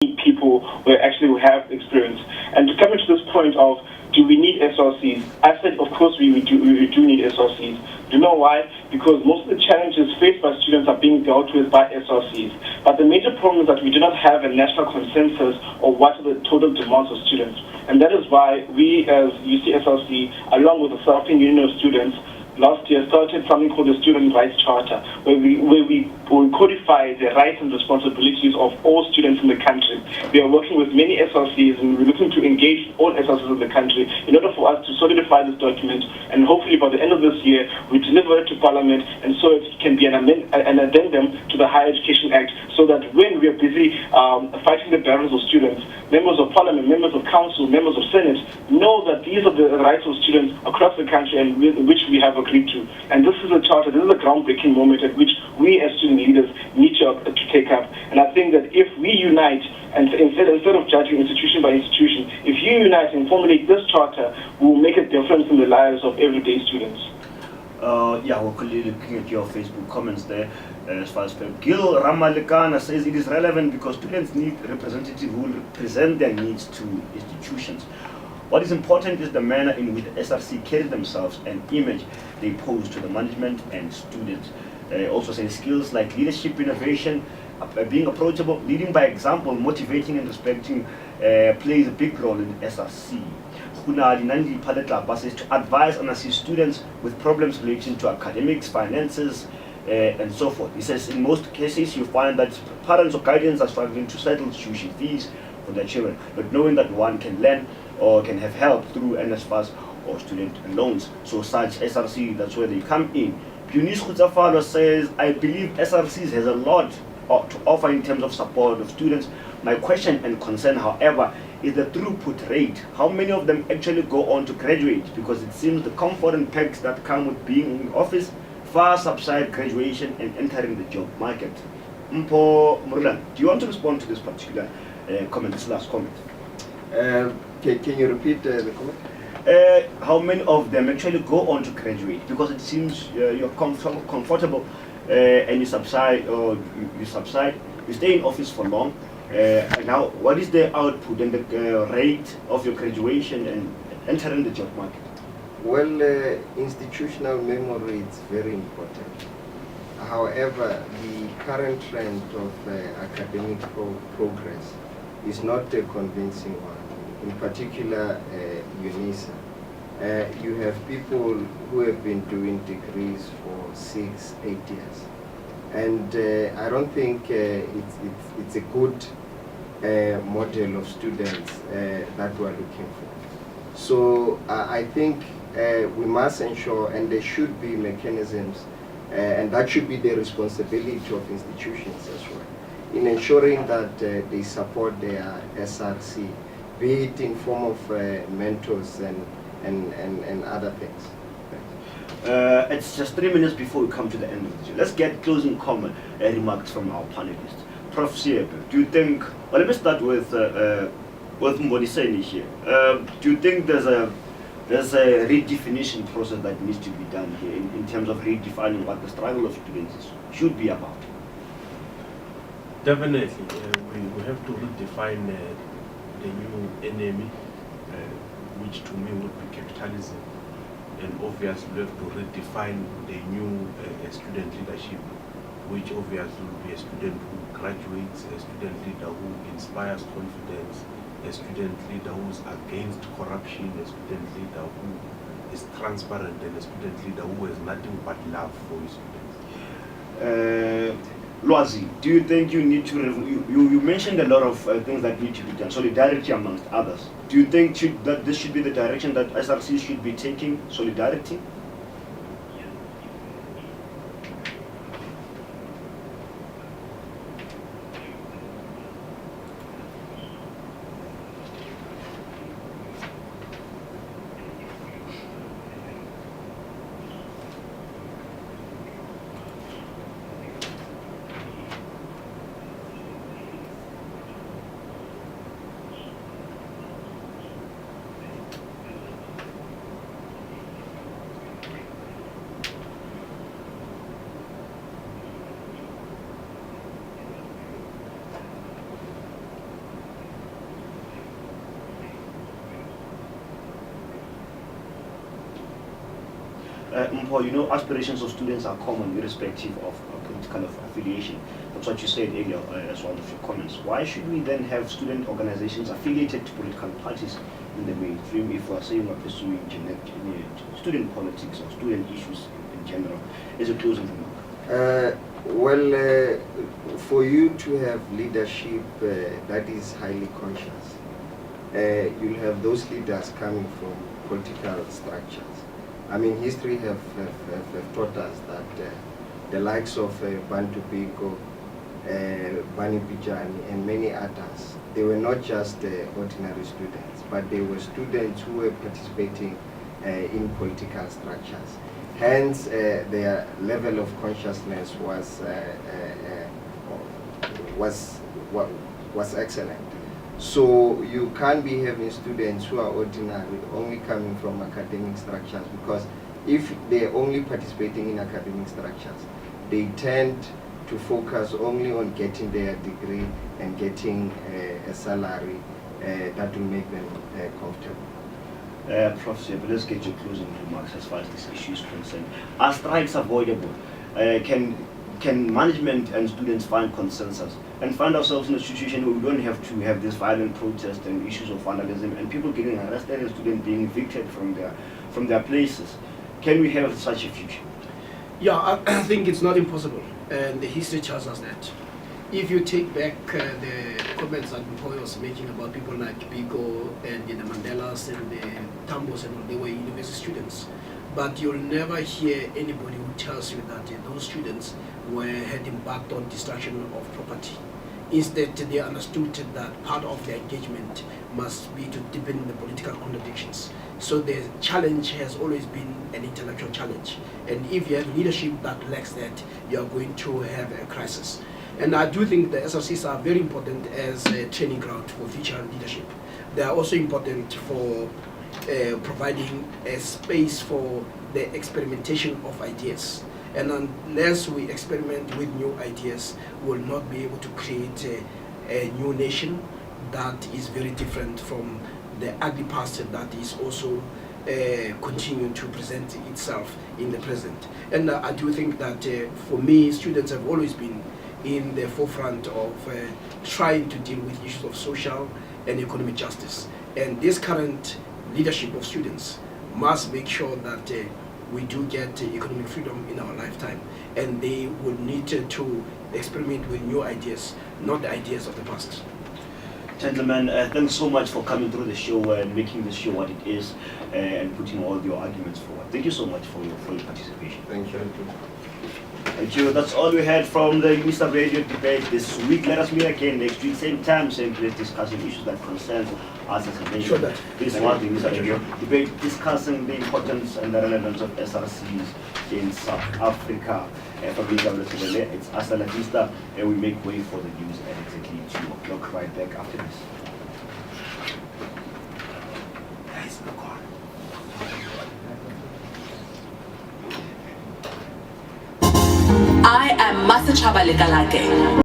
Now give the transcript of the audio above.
people who actually have experience. And to come to this point of, do we need SRCs? I said, of course we do need SRCs. Do you know why? Because most of the challenges faced by students are being dealt with by SRCs. But the major problem is that we do not have a national consensus of what are the total demands of students. And that is why we as UC SRC, along with the South African Union of Students, last year started something called the Student Rights Charter, where we codify the rights and responsibilities of all students in the country. We are working with many SRCs and we're looking to engage all SRCs in the country in order for us to solidify this document, and hopefully by the end of this year we deliver it to Parliament, and so it can be an addendum to the Higher Education Act, so that when we are busy fighting the battles of students, members of Parliament, members of Council, members of Senate know that these are the rights of students across the country and which we have agreed to. And this is a charter, this is a groundbreaking moment at which we as student leaders need to take up. And I think that if we unite, and instead of judging institution by institution, if you unite and formulate this charter, we will make a difference in the lives of everyday students. Yeah, we're clearly looking at your Facebook comments there. As far as Gil Ramalikana says, it is relevant because students need representatives who represent their needs to institutions. What is important is the manner in which the SRC carry themselves and image they pose to the management and students. Also say skills like leadership, innovation, being approachable, leading by example, motivating and respecting plays a big role in SRC. Says to advise and assist students with problems relating to academics, finances, and so forth. He says in most cases you find that parents or guardians are struggling to settle tuition fees for their children, but knowing that one can learn or can have help through NSFAS or student loans. So such SRC, that's where they come in. Eunice Kutsafalo says, I believe SRCs has a lot to offer in terms of support of students. My question and concern, however, is the throughput rate. How many of them actually go on to graduate? Because it seems the comfort and perks that come with being in office far subside graduation and entering the job market. Mpho Morolane, do you want to respond to this particular comment, this last comment? Can you repeat the comment? How many of them actually go on to graduate? Because it seems you're comfortable and you subside, you stay in office for long. Now, what is the output and the rate of your graduation and entering the job market? Well, institutional memory is very important. However, the current trend of academic progress is not a convincing one. In particular, Unisa. You have people who have been doing degrees for 6-8 years. And I don't think it's a good model of students that we're looking for. So I think we must ensure, and there should be mechanisms, and that should be the responsibility of institutions as well, in ensuring that they support their SRC, be it in form of mentors and other things. It's just 3 minutes before we come to the end of the show. Let's get closing comment remarks from our panelists. Prof Sipho, do you think, well, let me start with Mboniseni here. Do you think there's a redefinition process that needs to be done here in terms of redefining what the struggle of students should be about? Definitely, we have to redefine the new enemy, which to me would be capitalism. And obviously we have to redefine the new student leadership, which obviously will be a student who graduates, a student leader who inspires confidence, a student leader who is against corruption, a student leader who is transparent, and a student leader who has nothing but love for his students. Lwazi, do you think you need to, you mentioned a lot of things that need to be done, solidarity amongst others. Do you think that this should be the direction that SRC should be taking, solidarity? Mpho, you know, aspirations of students are common irrespective of political affiliation. That's what you said earlier as one of your comments. Why should we then have student organizations affiliated to political parties in the mainstream if we're saying we're pursuing student politics or student issues in general? As a closing remark. Well, for you to have leadership that is highly conscious, you'll have those leaders coming from political structures. I mean, history have taught us that the likes of Bantu Biko, Bani Bijani, and many others, they were not just ordinary students, but they were students who were participating in political structures. Hence, their level of consciousness was excellent. So you can't be having students who are ordinary, only coming from academic structures, because if they're only participating in academic structures, they tend to focus only on getting their degree and getting a salary that will make them comfortable. Prof Sipho, let's get your closing remarks as far as this issue is concerned. Are strikes avoidable? Can management and students find consensus and find ourselves in a situation where we don't have to have this violent protest and issues of vandalism and people getting arrested and students being evicted from their places? Can we have such a future? Yeah, I think it's not impossible, and the history tells us that. If you take back the comments that Mpho was making about people like Biko and the Mandelas and the Tambos and all, they were university students. But you'll never hear anybody who tells you that those students had embarked on destruction of property. Instead, they understood that part of their engagement must be to deepen the political contradictions. So the challenge has always been an intellectual challenge. And if you have leadership that lacks that, you are going to have a crisis. And I do think the SRCs are very important as a training ground for future leadership. They are also important for providing a space for the experimentation of ideas. And unless we experiment with new ideas, we will not be able to create a new nation that is very different from the ugly past that is also continuing to present itself in the present. And I do think that for me, students have always been in the forefront of trying to deal with issues of social and economic justice. And this current leadership of students must make sure that we do get economic freedom in our lifetime, and they will need to experiment with new ideas, not the ideas of the past. Gentlemen, thanks so much for coming through the show and making the show what it is and putting all your arguments forward. Thank you so much for your participation. Thank you. Thank you. That's all we had from the Unisa Radio debate this week. Let us meet again next week, same time, same place, discussing issues that concern us as a nation. This was the Unisa Radio debate discussing the importance and the relevance of SRCs in South Africa. From Thelele, it's Hasta la Vista, and we make way for the news at exactly 2 o'clock right back after this. I am Masachaba Lekalake.